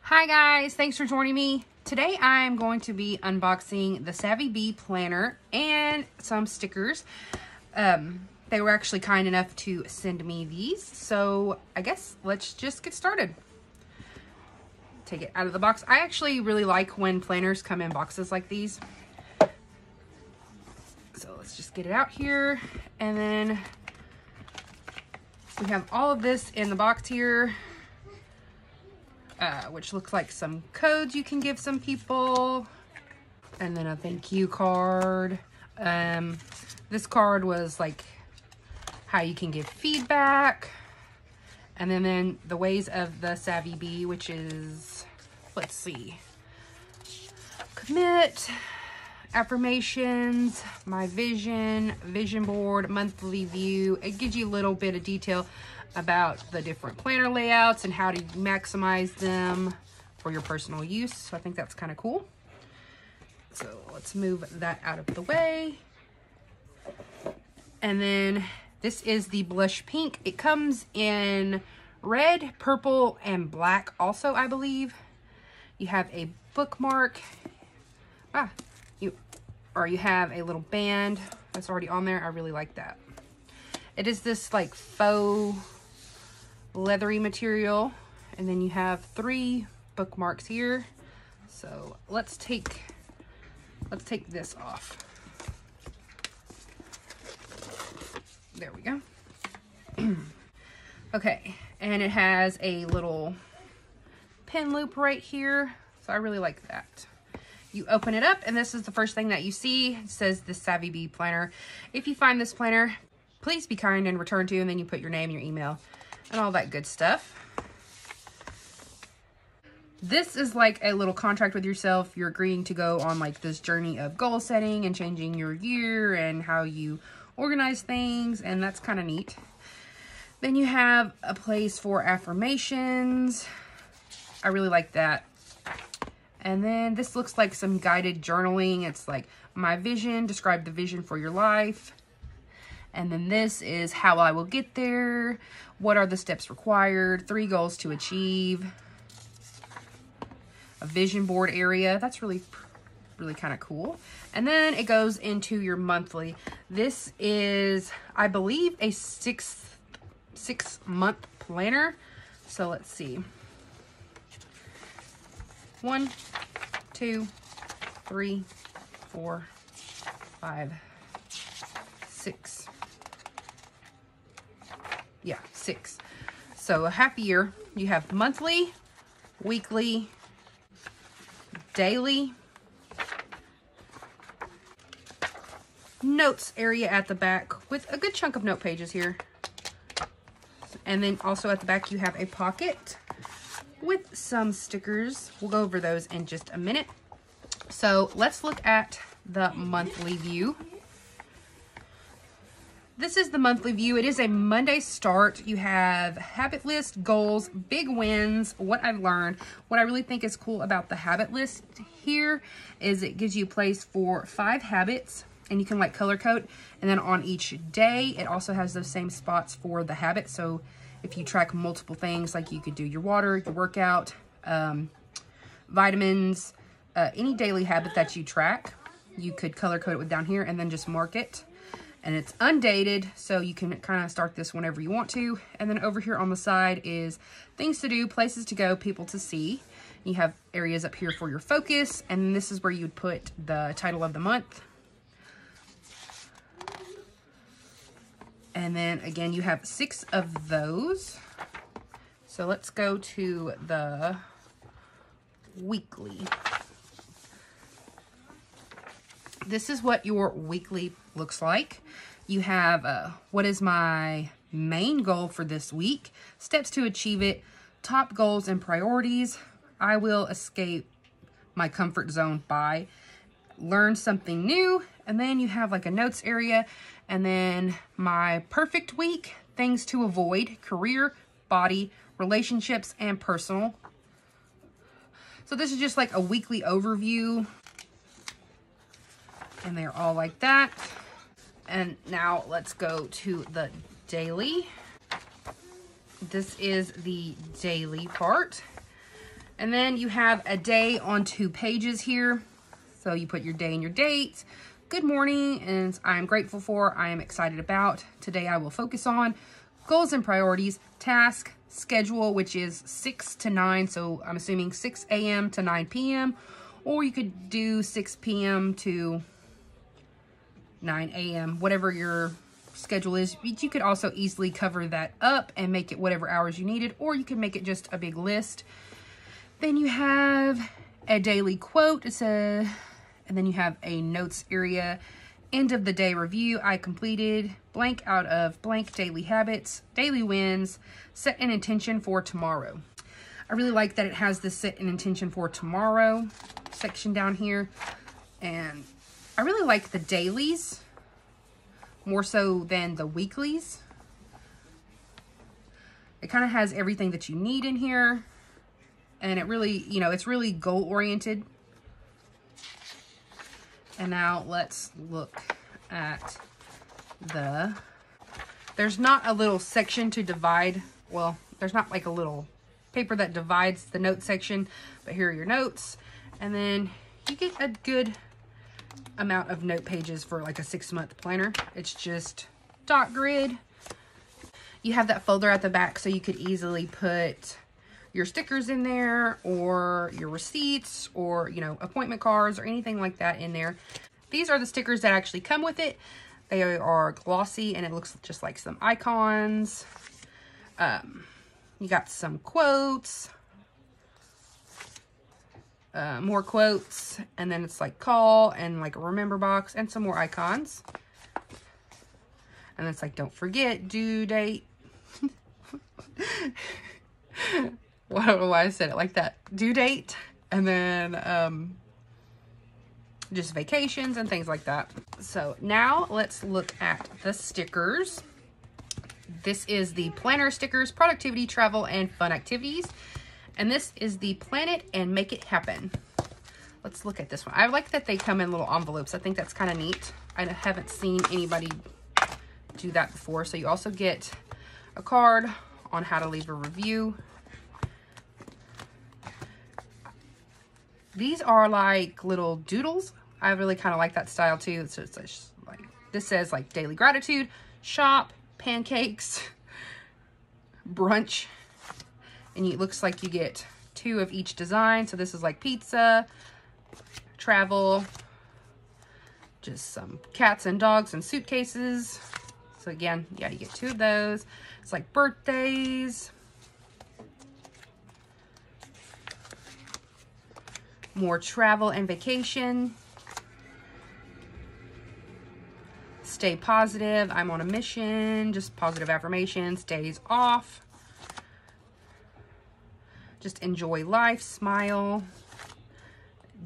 Hi guys, thanks for joining me. Today I'm going to be unboxing the Savvy Bee planner and some stickers. They were actually kind enough to send me these, so I guess let's just get started. Take it out of the box. I actually really like when planners come in boxes like these. So let's just get it out here, and then we have all of this in the box here. Which looks like some codes you can give some people, and then a thank you card. This card was like how you can give feedback, and then the ways of the Savvy Bee, which is, let's see, commit, affirmations, my vision board, monthly view. It gives you a little bit of detail about the different planner layouts and how to maximize them for your personal use. So I think that's kind of cool. So let's move that out of the way. And then this is the blush pink. It comes in red, purple, and black also, I believe. You have a bookmark. You have a little band that's already on there. I really like that. It is this like faux leathery material, and then you have 3 bookmarks here. So let's take this off. There we go. Okay, and it has a little pin loop right here, so I really like that. You open it up, and this is the first thing that you see. It says the Savvy Bee planner. If you find this planner, please be kind and return to, and then you put your name, your email, and all that good stuff. This is like a little contract with yourself. You're agreeing to go on like this journey of goal setting and changing your year and how you organize things, and that's kind of neat. Then you have a place for affirmations. I really like that. And then this looks like some guided journaling. It's like my vision, describe the vision for your life. And then this is how I will get there. What are the steps required? 3 goals to achieve. A vision board area. That's really kind of cool. And then it goes into your monthly. This is, I believe, a 6-month planner. So let's see. 1, 2, 3, 4, 5, 6. Yeah, 6. So a half year. You have monthly, weekly, daily, notes area at the back with a good chunk of note pages here. And then also at the back you have a pocket with some stickers. We'll go over those in just a minute. So let's look at the monthly view. This is the monthly view. It is a Monday start. You have habit list, goals, big wins, what I've learned. What I really think is cool about the habit list here is it gives you a place for 5 habits, and you can like color code. And then on each day, it also has those same spots for the habit. So if you track multiple things, like you could do your water, your workout, vitamins, any daily habit that you track, you could color code it with down here and then just mark it. And it's undated, so you can kind of start this whenever you want to. And then over here on the side is things to do, places to go, people to see. You have areas up here for your focus, and this is where you would put the title of the month. And then again, you have 6 of those. So let's go to the weekly. This is what your weekly looks like. You have what is my main goal for this week, steps to achieve it, top goals and priorities, I will escape my comfort zone by, learn something new, and then you have like a notes area, and then my perfect week, things to avoid, career, body, relationships, and personal. So this is just like a weekly overview, and they're all like that. And now let's go to the daily. This is the daily part. And then you have a day on 2 pages here. So you put your day and your date. Good morning, and I'm grateful for, I am excited about. Today I will focus on goals and priorities, task, schedule, which is 6 to 9. So I'm assuming 6 a.m. to 9 p.m. Or you could do 6 p.m. to 9 a.m., whatever your schedule is. But you could also easily cover that up and make it whatever hours you needed, or you could make it just a big list. Then you have a daily quote. And then you have a notes area. End of the day review. I completed blank out of blank daily habits, daily wins, set an intention for tomorrow. I really like that it has this set an intention for tomorrow section down here. And I really like the dailies more so than the weeklies. It kind of has everything that you need in here. And it really, you know, it's really goal oriented. And now let's look at there's not a little section to divide. Well, there's not like a little paper that divides the note section, but here are your notes. And then you get a good amount of note pages for like a 6-month planner. It's just dot grid. You have that folder at the back so you could easily put your stickers in there, or your receipts, or, you know, appointment cards, or anything like that in there. These are the stickers that actually come with it. They are glossy, and it looks just like some icons. You got some quotes, more quotes, and then it's like call, and like a remember box, and some more icons. And it's like, don't forget, due date. Well, I don't know why I said it like that. Due date. And then just vacations and things like that. So now let's look at the stickers. This is the planner stickers, productivity, travel, and fun activities. And this is the plan it and make it happen. Let's look at this one. I like that they come in little envelopes. I think that's kind of neat. I haven't seen anybody do that before. So you also get a card on how to leave a review. These are like little doodles. I really kind of like that style too. So it's just like, this says like daily gratitude, shop, pancakes, brunch. And it looks like you get 2 of each design. So this is like pizza, travel, just some cats and dogs and suitcases. So again, yeah, you get 2 of those. It's like birthdays, more travel and vacation. Stay positive. I'm on a mission. Just positive affirmations. Days off. Just enjoy life. Smile.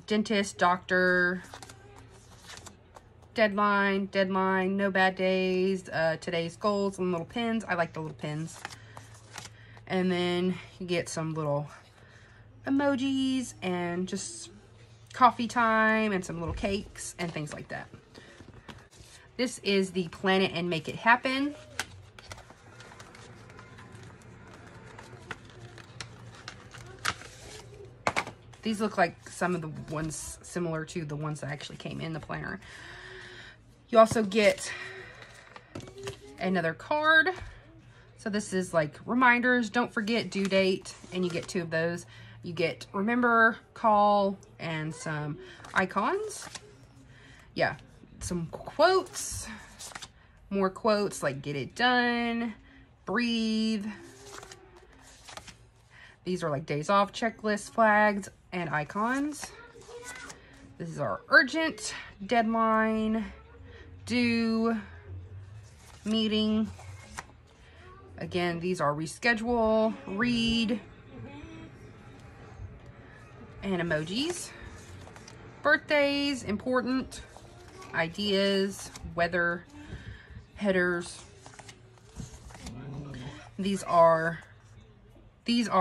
Dentist, doctor. Deadline. No bad days. Today's goals and little pins. I like the little pins. And then you get some little emojis and just coffee time and some little cakes and things like that. This is the plan it and make it happen. These look like some of the ones similar to the ones that actually came in the planner. You also get another card. So this is like reminders, don't forget, due date, and you get 2 of those. You get remember, call, and some icons. Yeah, some quotes, more quotes like get it done, breathe. These are like days off, checklist, flags, and icons. This is our urgent, deadline, due, meeting. Again, these are reschedule, read, and emojis. Birthdays, important, ideas, weather, headers. These are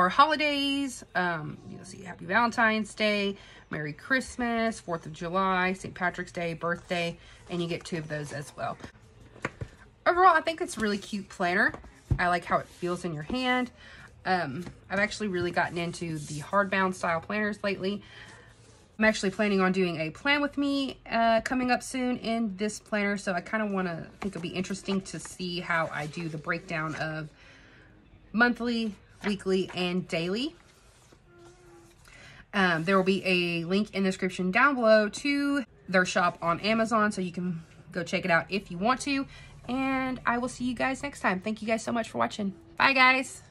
holidays. You'll see Happy Valentine's Day, Merry Christmas, 4th of July, St. Patrick's Day, birthday, and you get 2 of those as well. Overall, I think it's a really cute planner. I like how it feels in your hand. I've actually really gotten into the hardbound style planners lately. I'm actually planning on doing a plan with me coming up soon in this planner, so I kind of think it'll be interesting to see how I do the breakdown of monthly, weekly, and daily. There will be a link in the description down below to their shop on Amazon, so you can go check it out if you want to. And I will see you guys next time. Thank you guys so much for watching. Bye, guys.